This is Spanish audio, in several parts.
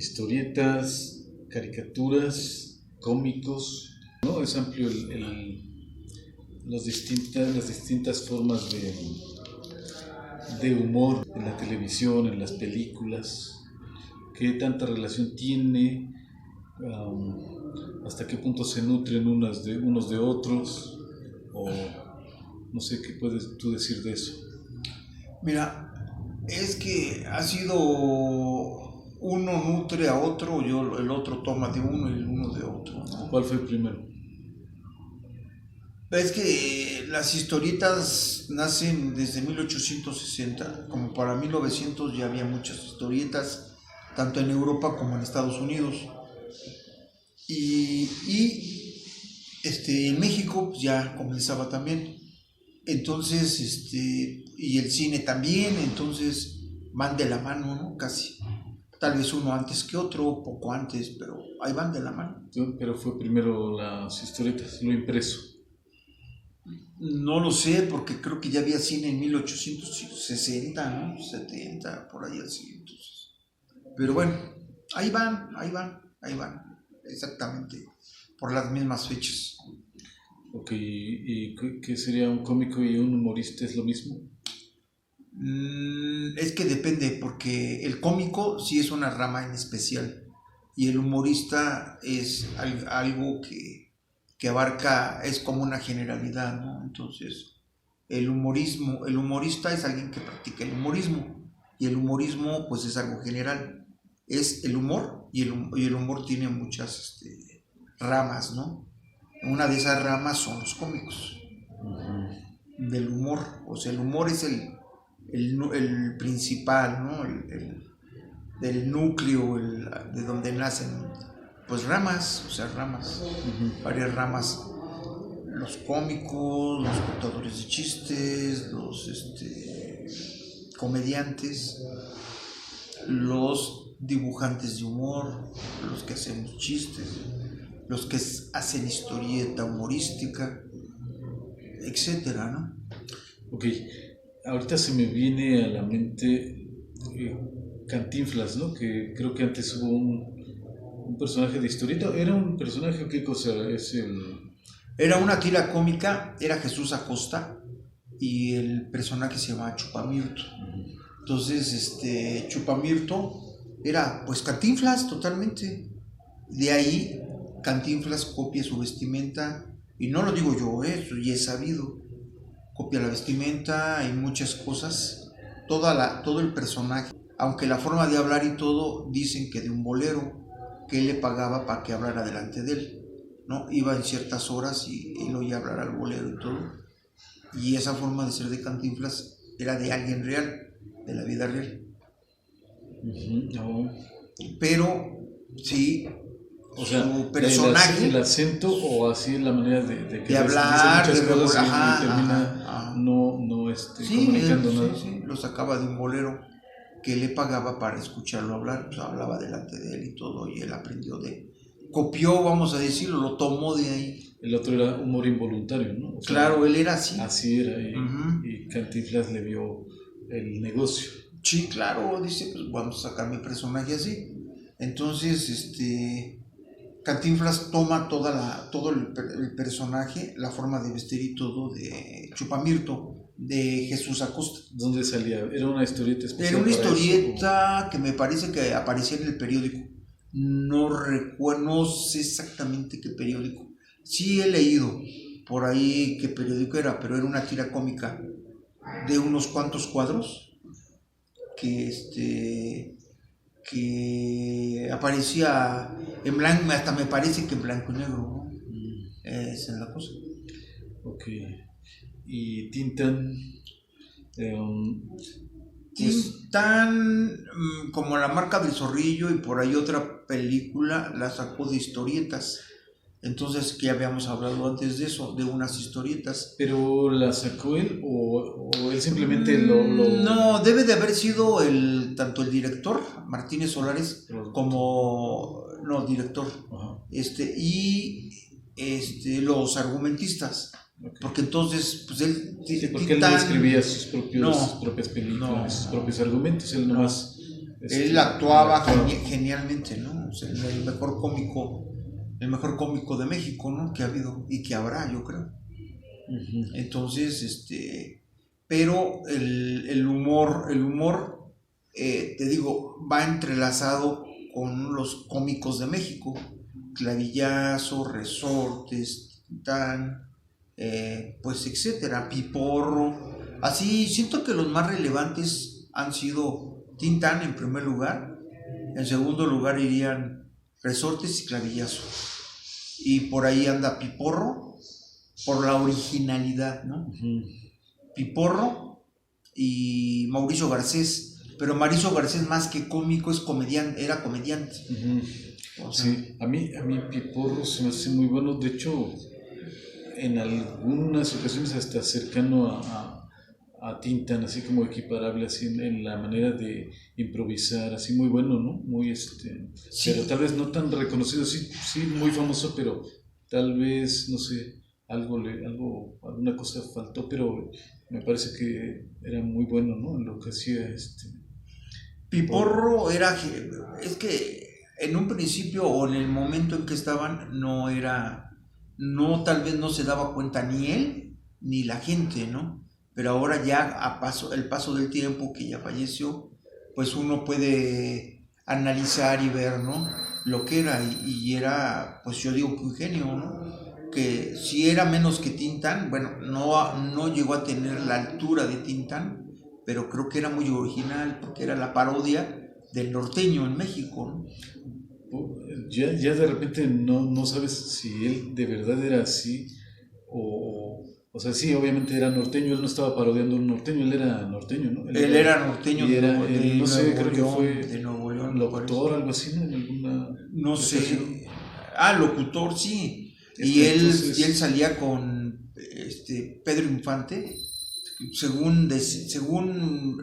historietas, caricaturas, cómicos, ¿no? Es amplio las distintas formas de humor en la televisión, en las películas, qué tanta relación tiene, hasta qué punto se nutren unos de otros, o no sé qué puedes tú decir de eso. Mira, es que ha sido uno nutre a otro, el otro toma de uno y el uno de otro, ¿no? ¿Cuál fue el primero? Es que las historietas nacen desde 1860, como para 1900 ya había muchas historietas, tanto en Europa como en Estados Unidos. Y en México pues, ya comenzaba también. Entonces, y el cine también, entonces van de la mano, ¿no? Casi. Tal vez uno antes que otro, poco antes, pero ahí van de la mano. Pero fue primero las historietas, lo impreso. No lo sé, porque creo que ya había cine en 1860, ¿no? 70, por ahí así. Entonces. Pero bueno, ahí van, exactamente, por las mismas fechas. Ok, ¿y qué sería un cómico y un humorista? ¿Es lo mismo? Es que depende, porque el cómico sí es una rama en especial y el humorista es algo que abarca, es como una generalidad, ¿no? Entonces, el humorista es alguien que practica el humorismo y el humorismo pues es algo general, es el humor y el humor tiene muchas ramas, ¿no? Una de esas ramas son los cómicos del humor, o sea, el humor es el principal, ¿no? Del núcleo, de donde nacen, pues ramas, o sea, ramas, varias ramas. Los cómicos, los contadores de chistes, los comediantes, los dibujantes de humor, los que hacemos chistes, los que hacen historieta humorística, etcétera, ¿no? Ok, ahorita se me viene a la mente Cantinflas, ¿no? Que creo que antes hubo un personaje de historieta. ¿Era un personaje o qué cosa? Era una tira cómica, era Jesús Acosta y el personaje se llamaba Chupamirto. Entonces, Chupamirto era pues Cantinflas totalmente. De ahí Cantinflas copia su vestimenta, y no lo digo yo, eso ya es sabido. Copia la vestimenta y muchas cosas, todo el personaje, aunque la forma de hablar y todo dicen que de un bolero que él le pagaba para que hablara delante de él, ¿no? Iba en ciertas horas y él oía hablar al bolero y todo, y esa forma de ser de Cantinflas era de alguien real, de la vida real. No. Pero sí, o sea, su personaje, el acento o así la manera de que hablar, dice muchas cosas y termina sí, comunicando nada. Sí, lo sacaba de un bolero que le pagaba para escucharlo hablar, pues hablaba delante de él y todo, y él aprendió copió, vamos a decirlo, lo tomó de ahí. El otro era humor involuntario, ¿no? O sea, claro, él era así. Así era, y Cantinflas le vio el negocio. Sí, claro, dice, pues vamos a sacar mi personaje así. Entonces, Cantinflas toma todo el personaje, la forma de vestir y todo de Chupamirto, de Jesús Acosta. ¿Dónde salía? ¿Era una historieta especial? Era una historieta que me parece que aparecía en el periódico. No recuerdo, no sé exactamente qué periódico. Sí he leído por ahí qué periódico era, pero era una tira cómica de unos cuantos cuadros que aparecía en blanco, hasta me parece que en blanco y negro, ¿no? Esa es la cosa. Ok. Y Tintán. Tintán, como La Marca del Zorrillo y por ahí otra película, la sacó de historietas. Entonces, que ya habíamos hablado antes de eso, de unas historietas. ¿Pero la sacó él o él simplemente lo...? No, debe de haber sido tanto el director, Martínez Solares, como... No, director. Ajá. Y los argumentistas. Okay. Porque entonces, pues él... Sí, porque él no escribía sus propias películas, sus propios argumentos, él nomás Él actuaba genialmente, ¿no? O sea, el mejor cómico de México, ¿no? Que ha habido y que habrá, yo creo. Entonces, pero el humor, te digo, va entrelazado con los cómicos de México, Clavillazo, Resortes, Tintán, pues etcétera, Piporro. Así siento que los más relevantes han sido Tintán en primer lugar, en segundo lugar irían Resortes y Clavillazo, y por ahí anda Piporro por la originalidad, ¿no? Piporro y Mauricio Garcés, pero Mauricio Garcés más que cómico es comediante, era comediante. O sea, sí, a mí Piporro se me hace muy bueno, de hecho en algunas ocasiones hasta cercano a Tintán, así como equiparable así en la manera de improvisar, así muy bueno, ¿no? Muy sí. Pero tal vez no tan reconocido, sí muy famoso, pero tal vez, no sé, alguna cosa faltó, pero me parece que era muy bueno, ¿no? En lo que hacía Piporro es que en un principio o en el momento en que estaban tal vez no se daba cuenta ni él ni la gente, ¿no? Pero ahora ya el paso del tiempo, que ya falleció, pues uno puede analizar y ver, ¿no? Lo que era, y era, pues yo digo que un genio, ¿no? Que si era menos que Tintán, bueno, no llegó a tener la altura de Tintán, pero creo que era muy original porque era la parodia del norteño en México, ¿no? Ya de repente no sabes si él de verdad era así o sea, sí, obviamente era norteño, él no estaba parodiando un norteño, él era norteño, ¿no? Él era norteño y era, no sé, creo León, que fue de Nuevo León, locutor, algo así, ¿no? En alguna no sé. Locutor, sí. Y él salía con Pedro Infante. Según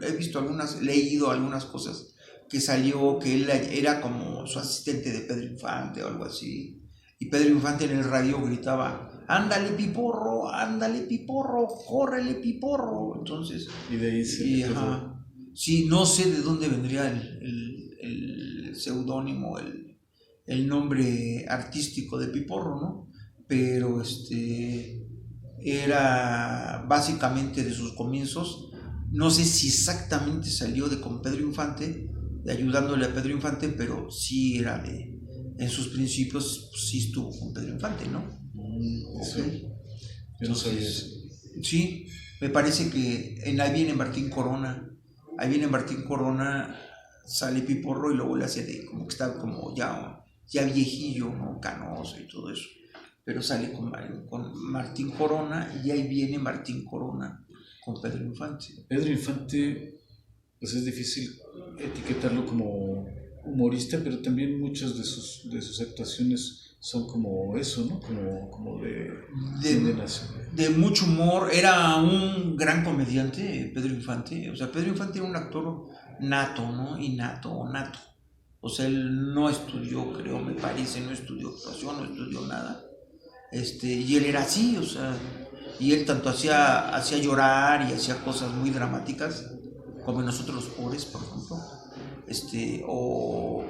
he leído algunas cosas, que salió que él era como su asistente de Pedro Infante o algo así. Y Pedro Infante en el radio gritaba: ándale Piporro, córrele Piporro. Entonces, y de ahí sí, no sé de dónde vendría el seudónimo, el nombre artístico de Piporro, ¿no? Pero era básicamente de sus comienzos. No sé si exactamente salió con Pedro Infante, de ayudándole a Pedro Infante, pero sí era en sus principios, pues, sí estuvo con Pedro Infante, ¿no? Okay. Yo no sabía eso. Sí, me parece que ahí viene Martín Corona, sale Piporro y luego le hace como que está como ya viejillo, ¿no? Canoso y todo eso. Pero sale con Martín Corona y ahí viene Martín Corona con Pedro Infante. Pedro Infante, pues es difícil etiquetarlo como humorista, pero también muchas de sus actuaciones son como eso, ¿no? Como de mucho humor. Era un gran comediante, Pedro Infante. O sea, Pedro Infante era un actor nato, ¿no? Innato o nato. O sea, él no estudió, creo, me parece, no estudió actuación, no estudió nada. Y él era así, o sea, y él tanto hacía llorar y hacía cosas muy dramáticas, como en Nosotros los Pobres, por ejemplo, o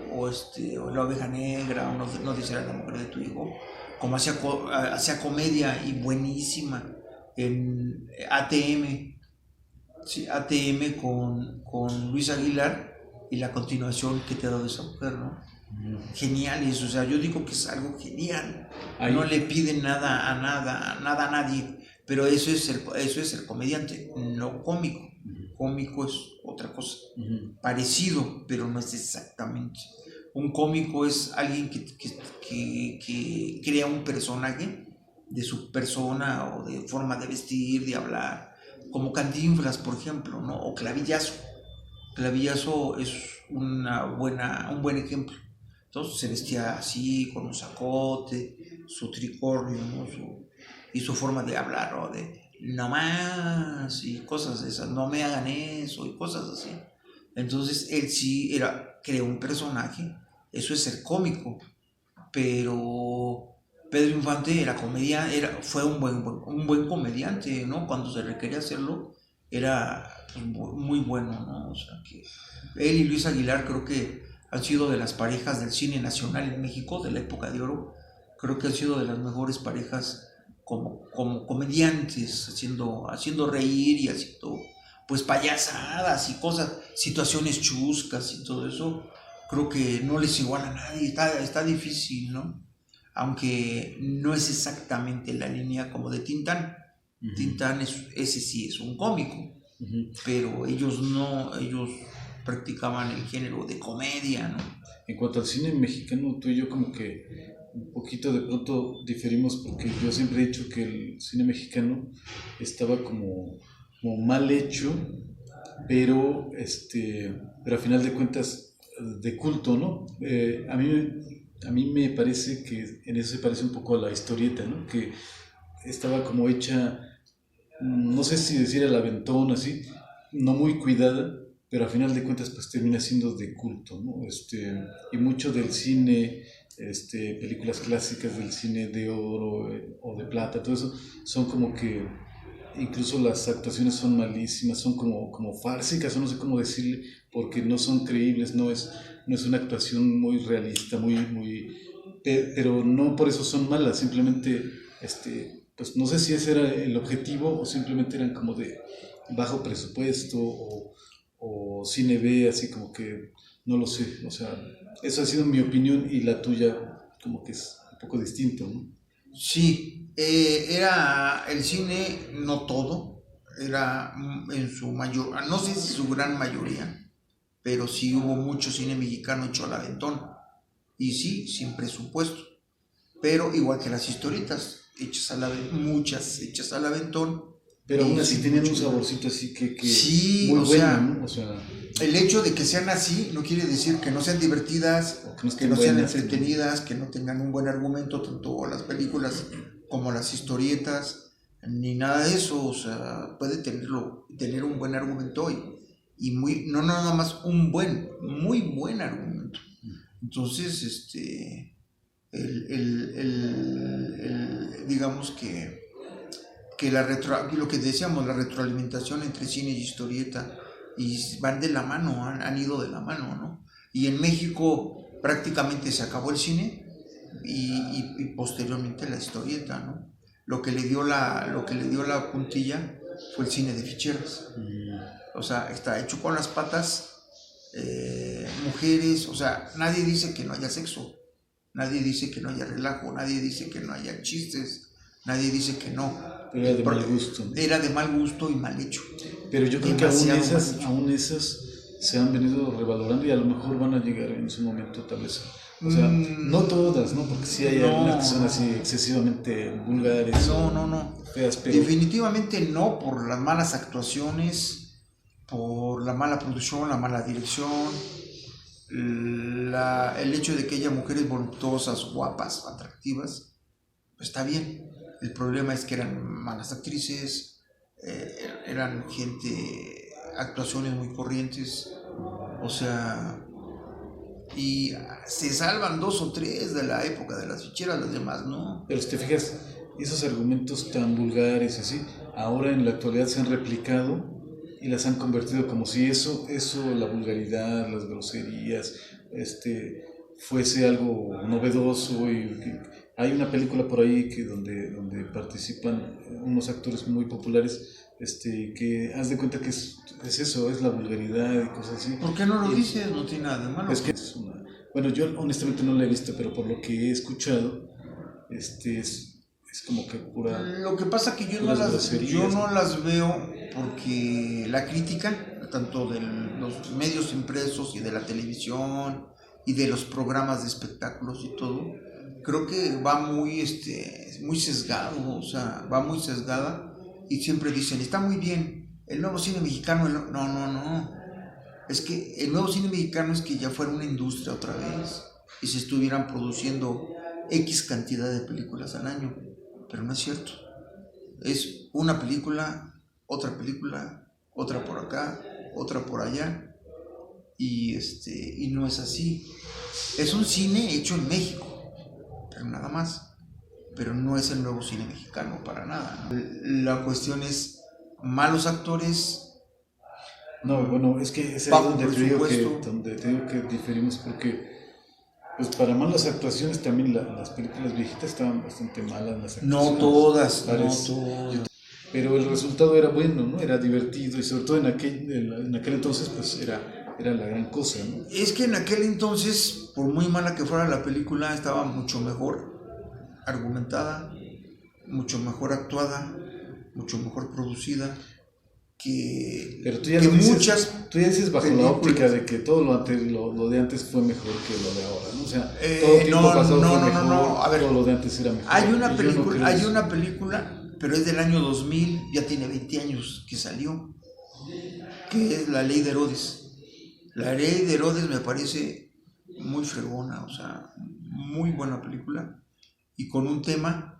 La Oveja Negra, o No desearás la mujer de tu hijo, como hacía comedia y buenísima en ATM, sí, ATM con Luis Aguilar, y la continuación que te ha dado esa mujer, ¿no? Genial eso, o sea, yo digo que es algo genial. Ahí. No le piden nada a nadie, pero eso es el comediante, no cómico. Cómico es otra cosa, parecido, pero no es exactamente. Un cómico es alguien que crea un personaje de su persona o de forma de vestir, de hablar, como Cantinflas, por ejemplo, ¿no? O Clavillazo. Clavillazo es un buen ejemplo. Entonces se vestía así, con un sacote, su tricornio, ¿no? Y su forma de hablar, ¿no? De no más y cosas de esas, no me hagan eso y cosas así. Entonces él sí creó un personaje, eso es ser cómico, pero Pedro Infante fue un buen comediante, ¿no? Cuando se requería hacerlo, era pues, muy bueno, ¿no? O sea, que él y Luis Aguilar creo que han sido de las parejas del cine nacional en México, de la época de oro, creo que han sido de las mejores parejas como comediantes, haciendo reír y haciendo pues payasadas y cosas, situaciones chuscas y todo eso, creo que no les iguala a nadie, está difícil, ¿no? Aunque no es exactamente la línea como de Tintán. Uh-huh. Tintán ese sí es un cómico, uh-huh. Pero ellos practicaban el género de comedia, ¿no? En cuanto al cine mexicano, tú y yo como que un poquito de pronto diferimos, porque yo siempre he dicho que el cine mexicano estaba como mal hecho, pero a final de cuentas de culto, ¿no? A mí me parece que en eso se parece un poco a la historieta, ¿no? Que estaba como hecha, no sé si decir al aventón, así, no muy cuidada, pero a final de cuentas pues termina siendo de culto, ¿no? Y mucho del cine, películas clásicas del cine de oro o de plata, todo eso, son como que incluso las actuaciones son malísimas, son como fársicas, o no sé cómo decirle, porque no son creíbles, no es una actuación muy realista, pero no por eso son malas, simplemente, pues no sé si ese era el objetivo o simplemente eran como de bajo presupuesto o cine B, así como que, no lo sé, o sea, eso ha sido mi opinión y la tuya como que es un poco distinto, ¿no? Sí, era el cine, no todo, era en su mayor, no sé si su gran mayoría, pero sí hubo mucho cine mexicano hecho al aventón, y sí, sin presupuesto, pero igual que las historietas, muchas hechas al aventón. Pero aún así tenían un saborcito así que sí, muy o bueno, sea, ¿no? O sea, el hecho de que sean así no quiere decir que no sean divertidas, que no sean entretenidas, que no tengan un buen argumento, tanto las películas como las historietas, ni nada de eso. O sea, puede tener un buen argumento y no nada más muy buen argumento. Entonces, digamos que lo que decíamos, la retroalimentación entre cine y historieta, y van de la mano, han ido de la mano, ¿no? Y en México prácticamente se acabó el cine y posteriormente la historieta, ¿no? Lo que le dio la puntilla fue el cine de ficheras. O sea, está hecho con las patas, mujeres, o sea, nadie dice que no haya sexo, nadie dice que no haya relajo, nadie dice que no haya chistes, nadie dice que no. Pero era de mal gusto. Era de mal gusto y mal hecho. Pero yo creo que aún esas se han venido revalorando y a lo mejor van a llegar en su momento tal vez. O sea, no todas, ¿no? Porque sí hay algunas que son así excesivamente vulgares. No. Feas, pero... Definitivamente no, por las malas actuaciones, por la mala producción, la mala dirección, el hecho de que haya mujeres voluptuosas, guapas, atractivas, pues está bien. El problema es que eran malas actrices, eran actuaciones muy corrientes, o sea, y se salvan 2 o 3 de la época de las ficheras, las demás no. Pero si te fijas, esos argumentos tan vulgares así, ahora en la actualidad se han replicado y las han convertido como si eso, la vulgaridad, las groserías, fuese algo novedoso. Y hay una película por ahí donde participan unos actores muy populares, que haz de cuenta que es eso, es la vulgaridad y cosas así. ¿Por qué no lo dices? No tiene nada de malo. Es que bueno, yo honestamente no la he visto, pero por lo que he escuchado, es como que pura... Lo que pasa que yo no las veo porque la crítica, tanto de los medios impresos y de la televisión y de los programas de espectáculos y todo, creo que va muy sesgado, o sea, va muy sesgada y siempre dicen, está muy bien, el nuevo cine mexicano, no. Es que el nuevo cine mexicano es que ya fuera una industria otra vez y se estuvieran produciendo X cantidad de películas al año, pero no es cierto. Es una película, otra por acá, otra por allá, y no es así. Es un cine hecho en México, pero nada más. Pero no es el nuevo cine mexicano para nada, ¿no? La cuestión es malos actores, No, bueno, es que es ahí bajo presupuesto. donde te digo que diferimos porque, pues para malas actuaciones también las películas viejitas estaban bastante malas las No actuaciones. todas, no Parece. todas. Pero el resultado era bueno, ¿no? Era divertido y sobre todo en aquel entonces, pues era la gran cosa, ¿no? Es que en aquel entonces, por muy mala que fuera la película, estaba mucho mejor argumentada, mucho mejor actuada, mucho mejor producida Pero tú ya que lo dices, muchas tú ya dices bajo la películas. óptica de que todo lo de antes fue mejor que lo de ahora, ¿no? O sea, todo tiempo No, pasado no, fue no, mejor, no. A ver, todo lo de antes era mejor. hay una Y yo no creo hay eso. una película, pero es del año 2000, ya tiene 20 años que salió, que es La Ley de Herodes. La Ley de Herodes me parece muy fregona, o sea, muy buena película y con un tema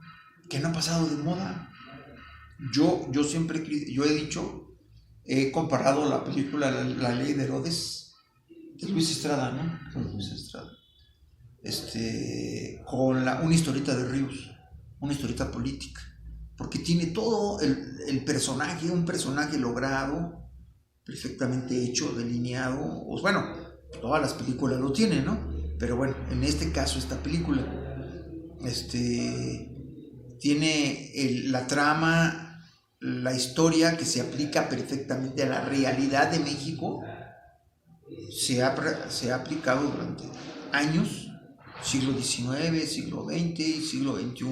que no ha pasado de moda. Yo siempre, yo he dicho, he comparado la película La Ley de Herodes de Luis Estrada, ¿no? Con Luis Estrada. Con una historieta de Ríos, una historieta política, porque tiene todo el personaje, un personaje logrado, perfectamente hecho, delineado, pues bueno, todas las películas lo tienen, ¿no? Pero bueno, en este caso esta película, tiene la trama, la historia que se aplica perfectamente a la realidad de México, se ha aplicado durante años, siglo XIX, siglo XX y siglo XXI.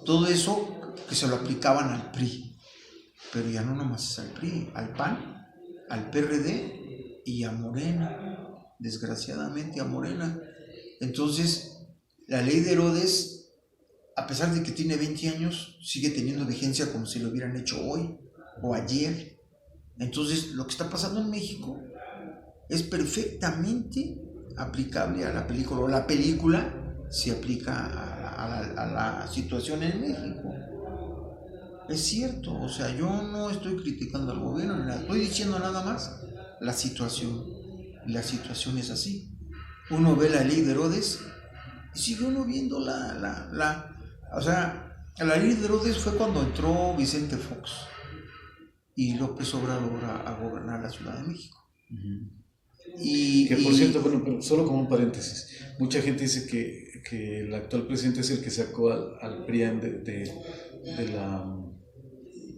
Todo eso que se lo aplicaban al PRI, pero ya no nomás es al PRI, al PAN, al PRD y a Morena, desgraciadamente a Morena. Entonces, la ley de Herodes, a pesar de que tiene 20 años, sigue teniendo vigencia como si lo hubieran hecho hoy o ayer. Entonces, lo que está pasando en México es perfectamente aplicable a la película, o la película se aplica a la situación en México. Es cierto, o sea, yo no estoy criticando al gobierno, estoy diciendo nada más la situación. Y la situación es así. Uno ve La Ley de Herodes y sigue uno viendo o sea, La Ley de Herodes fue cuando entró Vicente Fox y López Obrador a gobernar la Ciudad de México. Que por cierto, bueno, pero solo como un paréntesis, mucha gente dice que el actual presidente es el que sacó al PRIAN de la...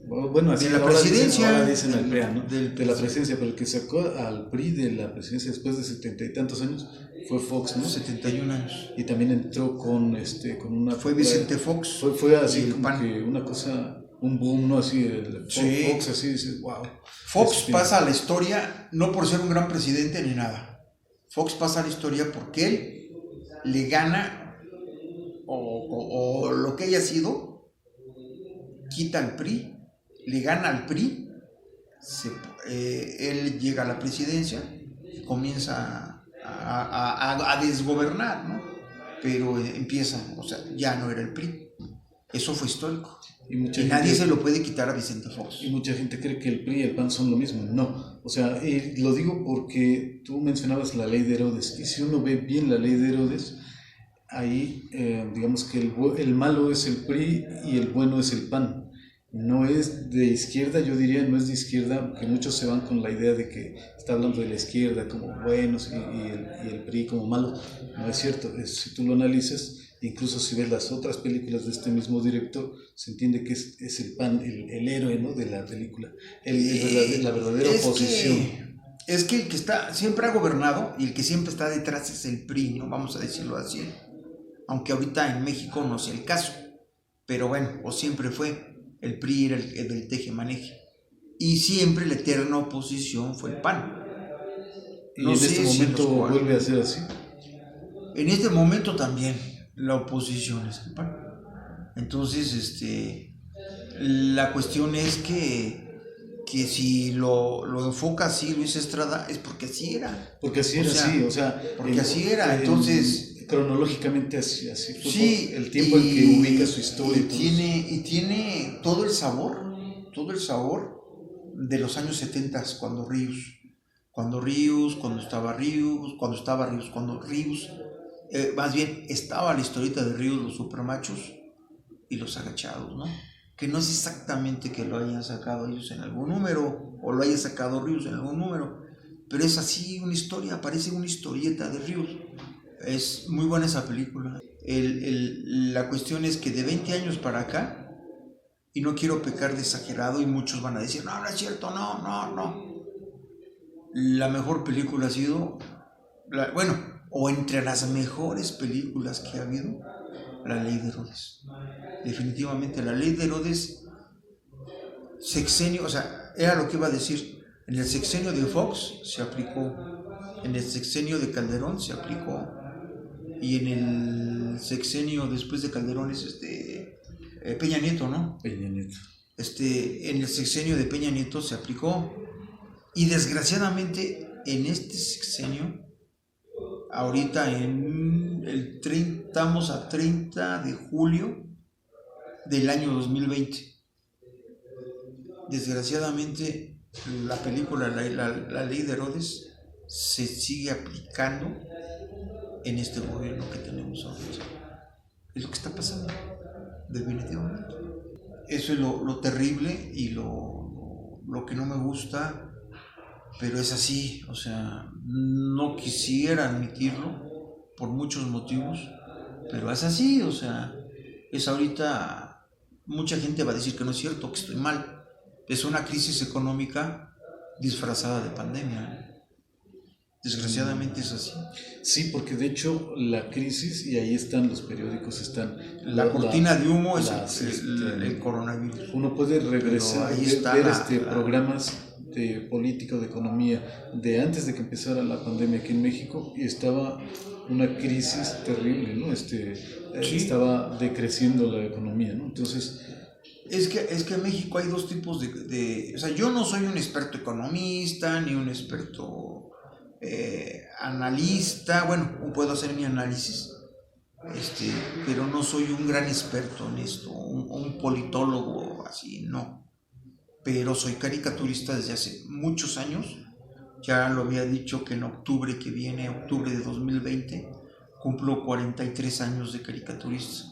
Bueno, así de la ahora presidencia, ahora dicen al PRIAN, ¿no? De la presidencia, pero el que sacó al PRI de la presidencia después de 70 y tantos años fue Fox, ¿no? 71 años. Y también entró con una... Fue Vicente Fox. Fue así como que una cosa, un boom, ¿no? Así, sí. Fox, así dices, wow. Fox pasa a la historia no por ser un gran presidente ni nada. Fox pasa a la historia porque él le gana, o lo que haya sido, quita al PRI, le gana al PRI, él llega a la presidencia y comienza a desgobernar, ¿no? Pero empieza, o sea, ya no era el PRI. Eso fue histórico. Y nadie se lo puede quitar a Vicente Fox. Y mucha gente cree que el PRI y el PAN son lo mismo. No. O sea, lo digo porque tú mencionabas la ley de Herodes. Y si uno ve bien la ley de Herodes, ahí digamos que el malo es el PRI y el bueno es el PAN. No es de izquierda, yo diría, no es de izquierda, que muchos se van con la idea de que está hablando de la izquierda como buenos y el PRI como malo. No es cierto. Si tú lo analizas, incluso si ves las otras películas de este mismo director, se entiende que es el PAN, el héroe, ¿no? De la película, la verdadera oposición. Es que el que siempre ha gobernado y el que siempre está detrás es el PRI, ¿no? Vamos a decirlo así. Aunque ahorita en México no sea el caso. Pero bueno, o siempre fue. El PRI era el del teje-maneje. Y siempre la eterna oposición fue el PAN. ¿Y en este momento vuelve a ser así? En este momento también la oposición es el PAN. Entonces, la cuestión es que si lo enfoca así Luis Estrada es porque así era. Porque así era, sí, o sea... Porque así era, entonces... Cronológicamente así fue, sí, el tiempo en que ubica su historia. Y tiene todo el sabor de los años 70, cuando estaba Ríos, más bien estaba la historieta de Ríos, los supermachos y los agachados, ¿no? que no es exactamente que lo hayan sacado ellos en algún número o lo haya sacado Ríos en algún número, pero es así una historia, parece una historieta de Ríos. Es muy buena esa película. La cuestión es que de 20 años para acá, y no quiero pecar de exagerado y muchos van a decir, no, no es cierto, no. La mejor película ha sido, o entre las mejores películas que ha habido, La Ley de Herodes. Definitivamente La Ley de Herodes, sexenio, o sea, era lo que iba a decir, en el sexenio de Fox se aplicó, en el sexenio de Calderón se aplicó, y en el sexenio después de Calderón es Peña Nieto, ¿no? Peña Nieto. En el sexenio de Peña Nieto se aplicó, y desgraciadamente en este sexenio, ahorita estamos a 30 de julio del año 2020. Desgraciadamente la película la Ley de Herodes se sigue aplicando en este gobierno que tenemos ahorita. Es lo que está pasando, definitivamente. Eso es lo terrible y lo que no me gusta, pero es así. O sea, no quisiera admitirlo por muchos motivos, pero es así. O sea, es ahorita, mucha gente va a decir que no es cierto, que estoy mal. Es una crisis económica disfrazada de pandemia. Desgraciadamente es así. Sí, porque de hecho la crisis, y ahí están los periódicos, están... La cortina de humo es el coronavirus. Uno puede regresar, ver programas de política o de economía de antes de que empezara la pandemia aquí en México, y estaba una crisis terrible, ¿no? Sí. Estaba decreciendo la economía, ¿no? Entonces... Es que en México hay dos tipos de... O sea, yo no soy un experto economista, ni un experto analista. Bueno, puedo hacer mi análisis, pero no soy un gran experto en esto, un politólogo así, no. Pero soy caricaturista desde hace muchos años. Ya lo había dicho que en octubre que viene, octubre de 2020, cumplo 43 años de caricaturista.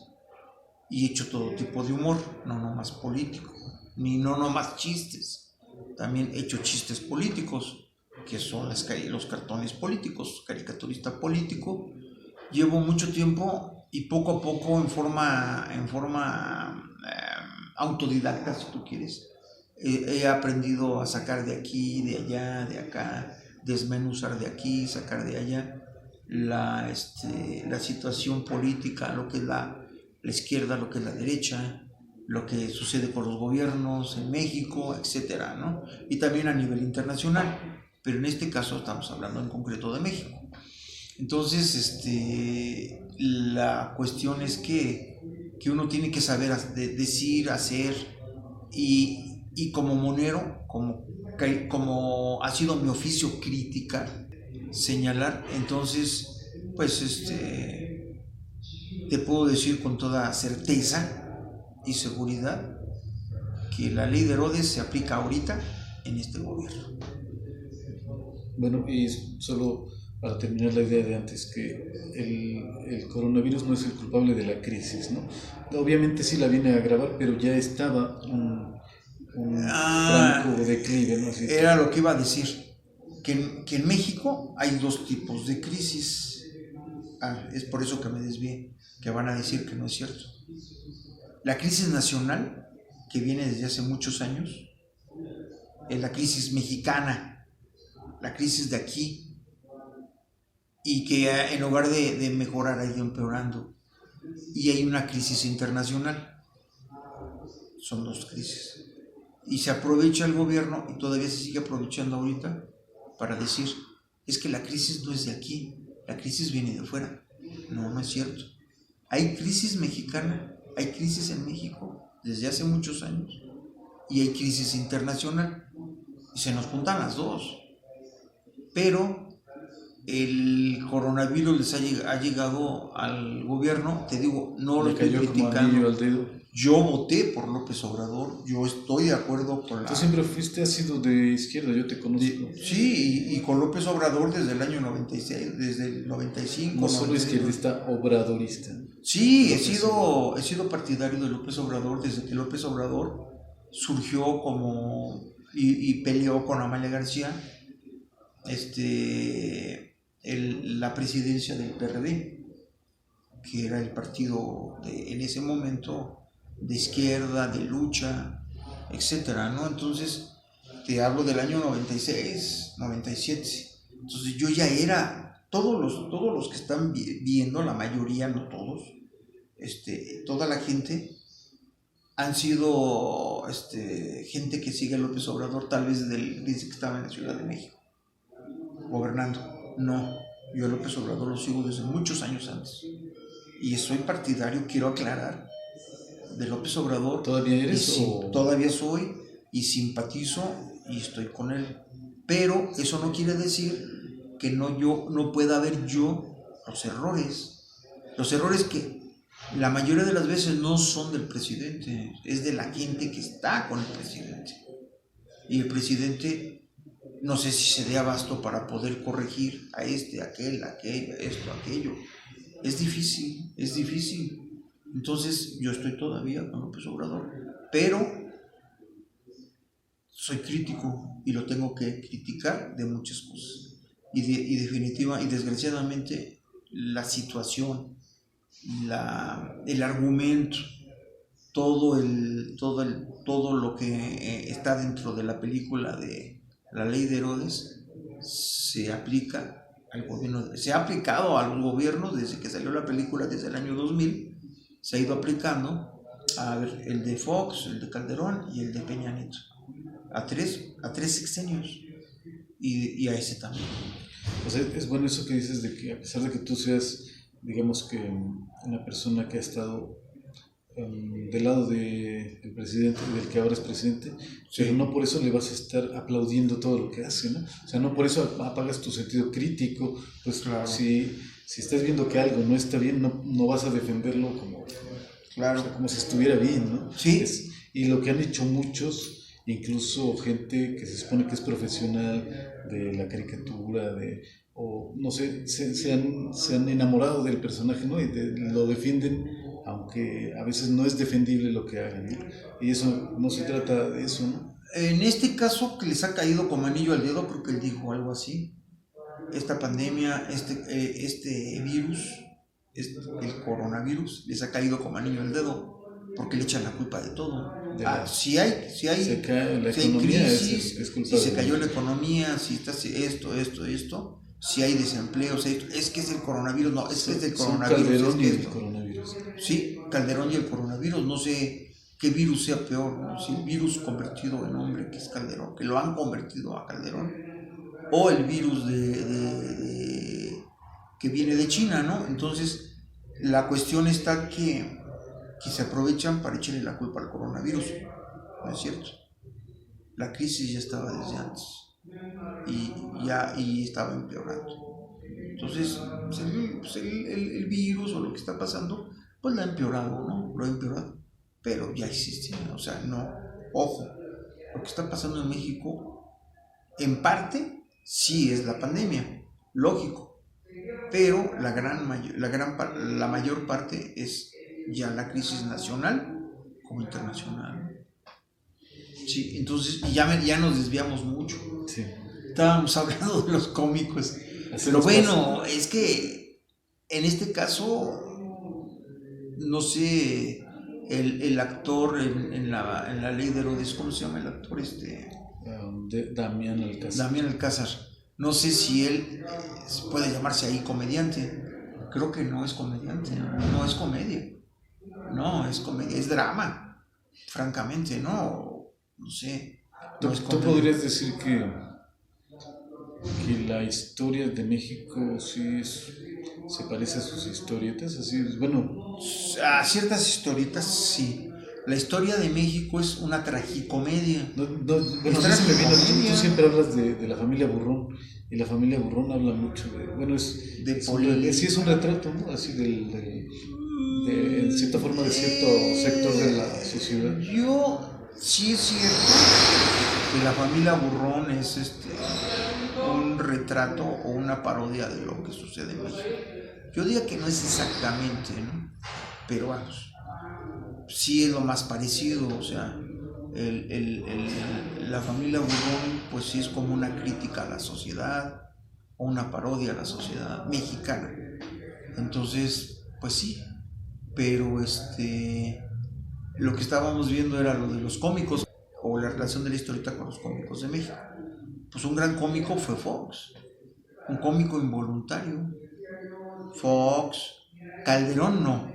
Y he hecho todo tipo de humor, no nomás político, ni no nomás chistes. También he hecho chistes políticos, que son los cartones políticos, caricaturista político. Llevo mucho tiempo y poco a poco en forma autodidacta, si tú quieres, he aprendido a sacar de aquí, de allá, de acá, desmenuzar de aquí, sacar de allá la situación política, lo que es la izquierda, lo que es la derecha, lo que sucede con los gobiernos en México, etcétera, ¿no? Y también a nivel internacional, pero en este caso estamos hablando en concreto de México. Entonces, la cuestión es que uno tiene que saber decir, hacer, y como monero, como ha sido mi oficio criticar, señalar, entonces, pues, te puedo decir con toda certeza y seguridad que la Ley de Herodes se aplica ahorita en este gobierno. Bueno, y solo para terminar la idea de antes, que el coronavirus no es el culpable de la crisis, ¿no? Obviamente sí la viene a agravar, pero ya estaba un franco declive, ¿no? Así era lo que iba a decir, que en México hay dos tipos de crisis. Es por eso que me desvié, que van a decir que no es cierto. La crisis nacional, que viene desde hace muchos años, es la crisis mexicana, la crisis de aquí, y que en lugar de mejorar ha ido empeorando. Y hay una crisis internacional. Son dos crisis. Y se aprovecha el gobierno, y todavía se sigue aprovechando ahorita, para decir, es que la crisis no es de aquí, la crisis viene de afuera. No, no es cierto. Hay crisis mexicana, hay crisis en México desde hace muchos años, y hay crisis internacional, y se nos juntan las dos. Pero el coronavirus ha llegado al gobierno, te digo, no lo estoy criticando. Yo voté por López Obrador, yo estoy de acuerdo con Tú siempre has sido de izquierda, yo te conozco. Sí, y con López Obrador desde el año 96, desde el 95. No solo 92. izquierdista, obradorista. Sí, he sido partidario de López Obrador desde que López Obrador surgió y peleó con Amalia García la presidencia del PRD, que era el partido en ese momento de izquierda, de lucha, etcétera, ¿no? Entonces, te hablo del año 96, 97. Entonces yo ya era, todos los que están viendo, la mayoría, no todos, toda la gente han sido gente que sigue a López Obrador tal vez desde que estaba en la Ciudad de México gobernando. No, yo a López Obrador lo sigo desde muchos años antes y soy partidario, quiero aclarar, de López Obrador. ¿Todavía eres? Todavía soy y simpatizo y estoy con él, pero eso no quiere decir que no pueda haber los errores que la mayoría de las veces no son del presidente, es de la gente que está con el presidente, y el presidente no sé si se dé abasto para poder corregir a aquel, esto, aquello. Es difícil. Entonces yo estoy todavía con López Obrador, pero soy crítico y lo tengo que criticar de muchas cosas. Y definitiva y desgraciadamente la situación, el argumento, todo lo que está dentro de la película de La Ley de Herodes se aplica al gobierno, se ha aplicado a los gobiernos desde que salió la película, desde el año 2000, se ha ido aplicando el de Fox, el de Calderón y el de Peña Nieto, a tres sexenios, y a ese también. O sea, es bueno eso que dices de que a pesar de que tú seas, digamos que una persona que ha estado del lado del presidente, del que ahora es presidente, sí, pero no por eso le vas a estar aplaudiendo todo lo que hace, ¿no? O sea, no por eso apagas tu sentido crítico, pues claro. Si estás viendo que algo no está bien, no vas a defenderlo como, claro, o sea, como si estuviera bien, ¿no? Sí. Y lo que han hecho muchos, incluso gente que se supone que es profesional de la caricatura, o no sé, se han enamorado del personaje, ¿no? Y lo defienden, aunque a veces no es defendible lo que hagan, ¿no? Y eso, no se trata de eso, ¿no? En este caso, que les ha caído como anillo al dedo, creo que él dijo algo así. Esta pandemia, este virus, el coronavirus, les ha caído como anillo al dedo, porque le echan la culpa de todo. Si hay crisis, si se cayó la economía, si está esto, si hay desempleo, es que es el coronavirus, no, es que es el coronavirus. Calderón y el coronavirus. Sí, Calderón y el coronavirus, no sé qué virus sea peor, ¿no? Si el virus convertido en hombre, que es Calderón, que lo han convertido a Calderón, o el virus que viene de China, ¿no? Entonces, la cuestión está que se aprovechan para echarle la culpa al coronavirus, ¿no es cierto? La crisis ya estaba desde antes y estaba empeorando. Entonces, pues el virus o lo que está pasando, pues lo ha empeorado, ¿no? Lo ha empeorado, pero ya existe, o sea, no, ojo, lo que está pasando en México, en parte, sí es la pandemia, lógico, pero la mayor parte es ya la crisis nacional como internacional. Sí, entonces ya nos desviamos mucho. Sí. Estábamos hablando de los cómicos. Así pero bueno, pasa. Es que en este caso, no sé, el actor en la Ley de Herodes, ¿cómo se llama el actor? Damián Alcázar. Damián Alcázar. No sé si él puede llamarse ahí comediante. Creo que no es comediante, no es comedia. No, es comedia, es drama, francamente, no sé. ¿Tú podrías decir que la historia de México sí se parece a sus historietas? Así, bueno, a ciertas historietas sí. La historia de México es una tragicomedia. Bueno, tú siempre hablas de la familia Burrón, y la familia Burrón habla mucho de, bueno, sí es un retrato, ¿no? Así del en cierta forma, de cierto sector de la sociedad? Sí es cierto que la familia Burrón es un retrato o una parodia de lo que sucede en México. Yo diría que no es exactamente, ¿no? Pero vamos, sí es lo más parecido, o sea, la familia Burrón pues sí es como una crítica a la sociedad o una parodia a la sociedad mexicana. Entonces, pues sí, pero lo que estábamos viendo era lo de los cómicos o la relación de la historieta con los cómicos de México. Pues un gran cómico fue Fox, un cómico involuntario. Fox, Calderón no.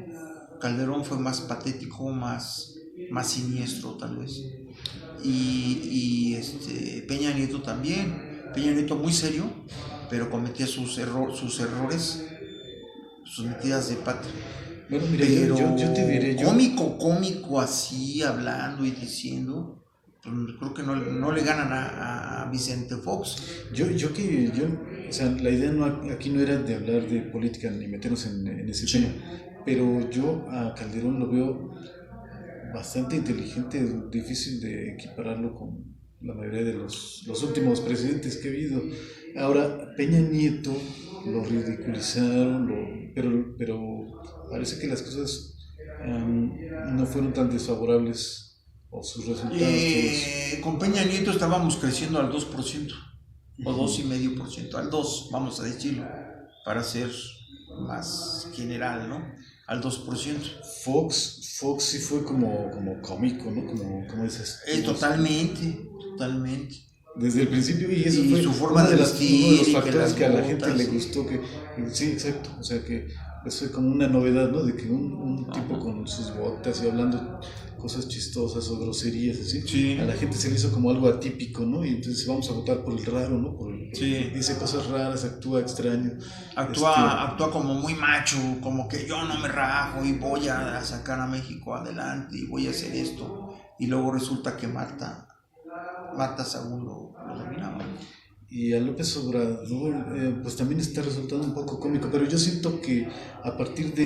Calderón fue más patético, más siniestro tal vez. Y Peña Nieto también. Peña Nieto muy serio, pero cometía sus errores, sus metidas de pata. Bueno, mira, Pero yo te diré, cómico así, hablando y diciendo, pues creo que no le ganan a Vicente Fox. O sea, la idea aquí no era de hablar de política ni meternos en ese tema, pero yo a Calderón lo veo bastante inteligente, difícil de equipararlo con la mayoría de los últimos presidentes que ha habido. Ahora, Peña Nieto lo ridiculizaron, pero parece que las cosas no fueron tan desfavorables, o sus resultados. Con Peña Nieto estábamos creciendo al 2%, o 2,5%, al 2%, vamos a decirlo, para ser más general, ¿no? Al 2%. Fox sí fue como cómico, ¿no? Como dices. Totalmente. Desde el principio, y eso fue su forma uno de los factores que a la gente le gustó, sí, exacto, o sea que eso fue como una novedad, ¿no? De que un tipo con sus botas y hablando cosas chistosas o groserías así, sí, a la gente se le hizo como algo atípico, ¿no? Y entonces vamos a votar por el raro, ¿no? Dice cosas raras, actúa extraño. Actúa como muy macho, como que yo no me rajo y voy a sacar a México adelante y voy a hacer esto. Y luego resulta que Marta Sagún lo dominaba. Y a López Obrador, pues también está resultando un poco cómico, pero yo siento que a partir de